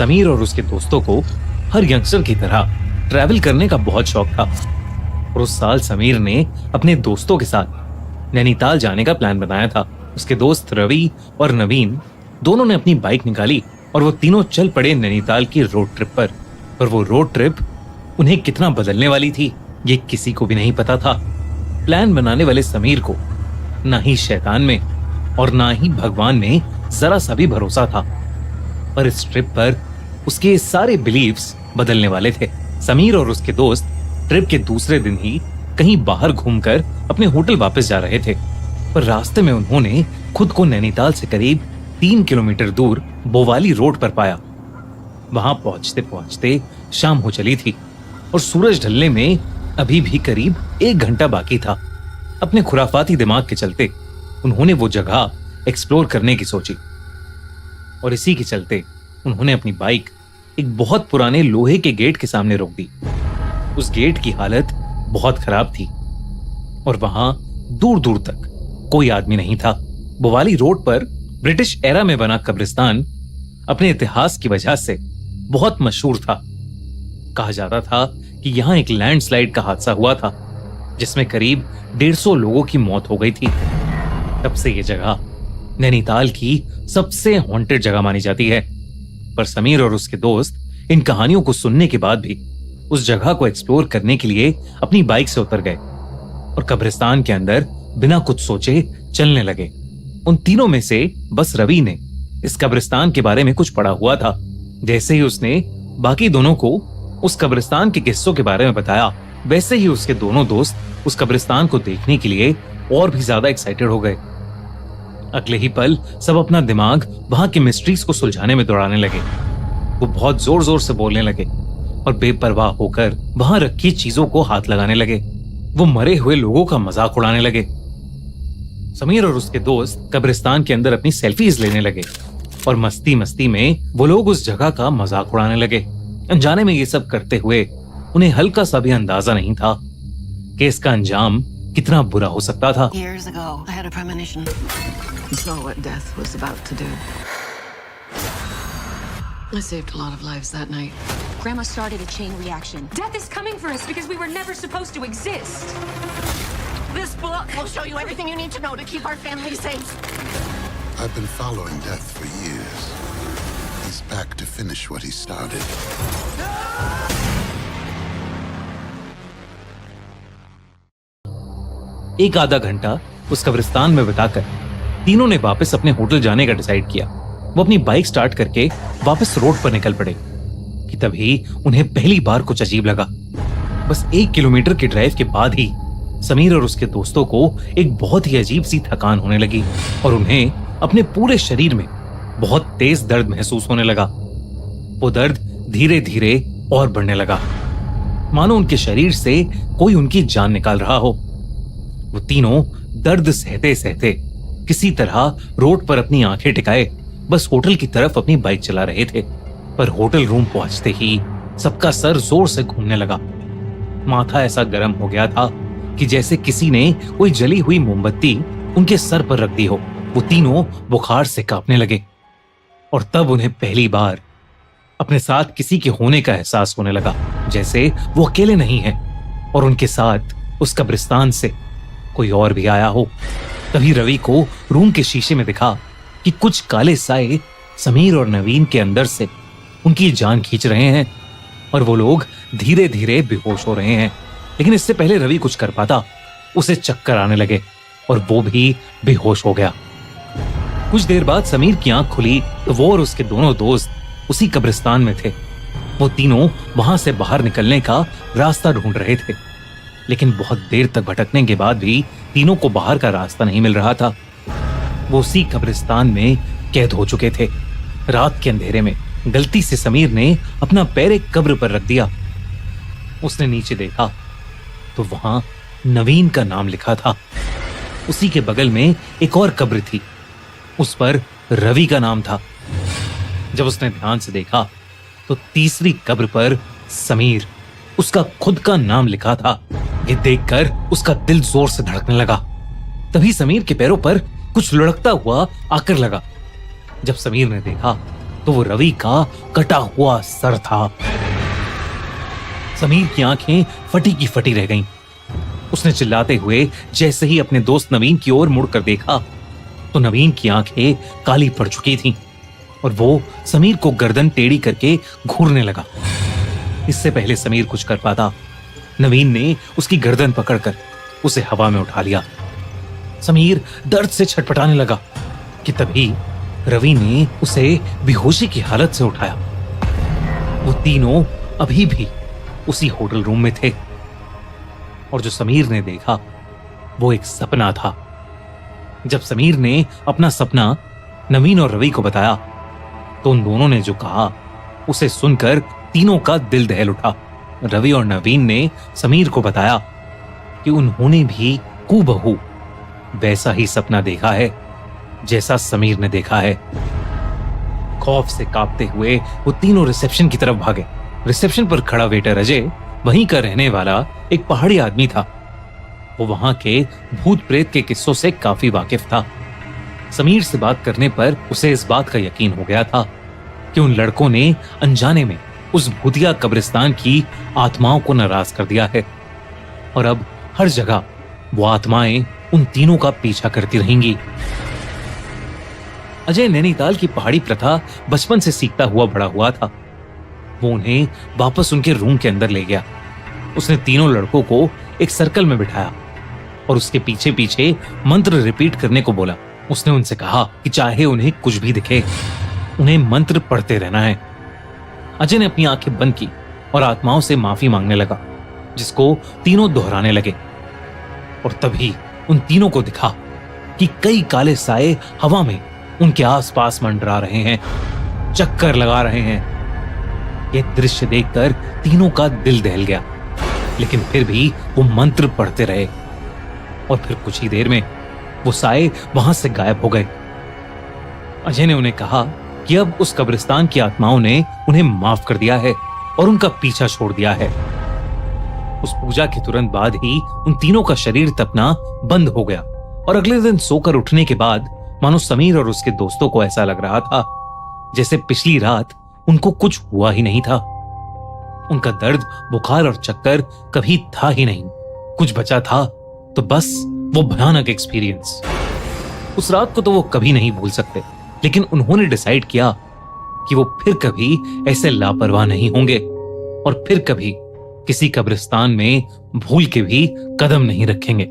समीर और उसके दोस्तों को हर यंगस्टर की तरह ट्रैवल करने का बहुत शौक था और उस साल समीर ने अपने दोस्तों के साथ नैनीताल जाने का प्लान बनाया था। उसके दोस्त रवि और नवीन दोनों ने अपनी बाइक निकाली और वो तीनों चल पड़े नैनीताल की रोड ट्रिप पर। और वो रोड ट्रिप उन्हें कितना बदलने वाली थी ये किसी को भी नहीं पता था। प्लान बनाने वाले समीर को ना ही शैतान में और ना ही भगवान में जरा सा भी भरोसा था, पर इस ट्रिप पर उसके सारे बिलीव्स बदलने वाले थे। समीर और उसके दोस्त ट्रिप के दूसरे दिन ही कहीं बाहर घूमकर अपने होटल वापस जा रहे थे, पर रास्ते में उन्होंने खुद को नैनीताल से करीब 3 किलोमीटर दूर बोवाली रोड पर पाया। वहां पहुंचते पहुंचते शाम हो चली थी और सूरज ढलने में अभी भी करीब 1 घंटा बाकी था। अपने खुराफाती दिमाग के चलते उन्होंने वो जगह एक्सप्लोर करने की सोची और इसी के चलते उन्होंने अपनी बाइक एक बहुत पुराने लोहे के गेट के सामने रोक दी। उस गेट की हालत बहुत खराब थी और वहां दूर दूर तक कोई आदमी नहीं था। बोवाली रोड पर ब्रिटिश एरा में बना कब्रिस्तान अपने इतिहास की वजह से बहुत मशहूर था। कहा जाता था कि यहां एक लैंडस्लाइड का हादसा हुआ था जिसमें करीब 150 लोगों की मौत हो गई थी। तब से यह जगह नैनीताल की सबसे हॉन्टेड जगह मानी जाती है। पर समीर और उसके दोस्त इन कहानियों को सुनने के बाद भी उस जगह को एक्सप्लोर करने के लिए अपनी बाइक से उतर गए और कब्रिस्तान के अंदर बिना कुछ सोचे चलने लगे। उन तीनों में से बस रवि ने इस कब्रिस्तान के बारे में कुछ पढ़ा हुआ था। जैसे ही उसने बाकी दोनों को उस कब्रिस्तान के किस्सों के बारे में बताया, वैसे ही उसके दोनों दोस्त उस कब्रिस्तान को देखने के लिए और भी ज्यादा एक्साइटेड हो गए। अगले ही पल सब अपना दिमाग वहां की मिस्ट्रीज को सुलझाने में दौड़ाने लगे। वो बहुत जोर जोर से बोलने लगे और बेपरवाह होकर वहां रखी चीजों को हाथ लगाने लगे। वो मरे हुए लोगों का मजाक उड़ाने लगे। समीर और उसके दोस्त कब्रिस्तान के अंदर अपनी सेल्फीज लेने लगे और मस्ती मस्ती में वो लोग उस जगह का मजाक उड़ाने लगे। अनजाने में ये सब करते हुए उन्हें हल्का सा भी अंदाजा नहीं था कि इसका अंजाम कितना बुरा हो सकता था। Years ago, I had a premonition. I saw what death was about to do. I saved a lot of lives that night. Grandma started a chain reaction. Death is coming for us because we were never supposed to exist. This book will show you everything you need to know to keep our family safe. I've been following Death for years. He's back to finish what he started. एक आधा घंटा उस कब्रिस्तान में बिताकर तीनों ने वापस अपने होटल जाने का डिसाइड किया। वो अपनी बाइक स्टार्ट करके वापस रोड पर निकल पड़े कि तभी उन्हें पहली बार कुछ अजीब लगा। बस 1 किलोमीटर के ड्राइव के बाद ही समीर और उसके दोस्तों को एक बहुत ही अजीब सी थकान होने लगी और उन्हें अपने पूरे शरीर में बहुत तेज दर्द महसूस होने लगा। वो दर्द धीरे धीरे और बढ़ने लगा, मानो उनके शरीर से कोई उनकी जान निकाल रहा हो। वो तीनों दर्द सहते सहते किसी तरह रोड पर अपनी आंखें टिकाए बस होटल की तरफ अपनी बाइक चला रहे थे। पर होटल रूम पहुंचते ही सबका सर जोर से घूमने लगा। माथा ऐसा गर्म हो गया था कि जैसे किसी ने कोई जली हुई मोमबत्ती उनके सर पर रख दी हो। वो तीनों बुखार से कांपने लगे और तब उन्हें पहली बार अपने साथ किसी के होने का एहसास होने लगा, जैसे वो अकेले नहीं है और उनके साथ उस कब्रिस्तान से कोई और भी आया हो। तभी रवि को रूम के शीशे में दिखा कि कुछ काले साए समीर और नवीन के अंदर से उनकी जान खींच रहे हैं और वो लोग धीरे धीरे बेहोश हो रहे हैं। लेकिन इससे पहले रवि कुछ कर पाता, उसे चक्कर आने लगे और वो भी बेहोश हो गया। कुछ देर बाद समीर की आंख खुली तो वो और उसके दोनों दोस्त उसी कब्रिस्तान में थे। वो तीनों वहां से बाहर निकलने का रास्ता ढूंढ रहे थे, लेकिन बहुत देर तक भटकने के बाद भी तीनों को बाहर का रास्ता नहीं मिल रहा था। वो उसी कब्रिस्तान में कैद हो चुके थे। रात के अंधेरे में गलती से समीर ने अपना पैर एक कब्र पर रख दिया। उसने नीचे देखा तो वहां नवीन का नाम लिखा था। उसी के बगल में एक और कब्र थी, उस पर रवि का नाम था। जब उसने ध्यान से देखा तो तीसरी कब्र पर समीर, उसका खुद का नाम लिखा था। ये देखकर उसका दिल जोर से धड़कने लगा। तभी समीर के पैरों पर कुछ लुढ़कता हुआ आकर लगा। जब समीर ने देखा तो वो रवि का कटा हुआ सर था। समीर की आंखें फटी की फटी रह गईं। उसने चिल्लाते हुए जैसे ही अपने दोस्त नवीन की ओर मुड़कर देखा तो नवीन की आंखें काली पड़ चुकी थीं और वो समीर को गर्दन टेढ़ी करके घूरने लगा। इससे पहले समीर कुछ कर पाता, नवीन ने उसकी गर्दन पकड़कर उसे हवा में उठा लिया। समीर दर्द से छटपटाने लगा कि तभी रवि ने उसे बेहोशी की हालत से उठाया। वो तीनों अभी भी उसी होटल रूम में थे और जो समीर ने देखा वो एक सपना था। जब समीर ने अपना सपना नवीन और रवि को बताया तो उन दोनों ने जो कहा उसे सुनकर तीनों का दिल दहल उठा। रवि और नवीन ने समीर को बताया कि उन्होंने भी हूबहू वैसा ही सपना देखा है जैसा समीर ने देखा है। खौफ से कांपते हुए वो तीनों रिसेप्शन की तरफ भागे। रिसेप्शन पर खड़ा वेटर अजय वहीं का रहने वाला एक पहाड़ी आदमी था। वो वहां के भूत प्रेत के किस्सों से काफी वाकिफ था। समीर से बात करने पर उसे इस बात का यकीन हो गया था कि उन लड़कों ने अनजाने में उस भूतिया कब्रिस्तान की आत्माओं को नाराज कर दिया है और अब हर जगह वो आत्माएं उन तीनों का पीछा करती रहेंगी। अजय नैनीताल की पहाड़ी प्रथा बचपन से सीखता हुआ बड़ा हुआ था। वो उन्हें वापस उनके रूम के अंदर ले गया। उसने तीनों लड़कों को एक सर्कल में बिठाया और उसके पीछे पीछे मंत्र रिपीट करने को बोला। उसने उनसे कहा कि चाहे उन्हें कुछ भी दिखे, उन्हें मंत्र पढ़ते रहना है। अजय ने अपनी आंखें बंद की और आत्माओं से माफी मांगने लगा, जिसको तीनों दोहराने लगे। और तभी उन तीनों को दिखा कि कई काले साए हवा में उनके आसपास मंडरा रहे हैं, चक्कर लगा रहे हैं। यह दृश्य देखकर तीनों का दिल दहल गया, लेकिन फिर भी वो मंत्र पढ़ते रहे और फिर कुछ ही देर में वो साए वहां से गायब हो गए। अजय ने उन्हें कहा कि अब उस कब्रिस्तान की आत्माओं ने उन्हें माफ कर दिया है और उनका पीछा छोड़ दिया है। उस पूजा के तुरंत बाद ही उन तीनों का शरीर तपना बंद हो गया और अगले दिन सोकर उठने के बाद मानो समीर और उसके दोस्तों को ऐसा लग रहा था जैसे पिछली रात उनको कुछ हुआ ही नहीं था। उनका दर्द, बुखार और चक्कर कभी था ही नहीं। कुछ बचा था तो बस वो भयानक एक्सपीरियंस। उस रात को तो वो कभी नहीं भूल सकते, लेकिन उन्होंने डिसाइड किया कि वो फिर कभी ऐसे लापरवाह नहीं होंगे और फिर कभी किसी कब्रिस्तान में भूल के भी कदम नहीं रखेंगे।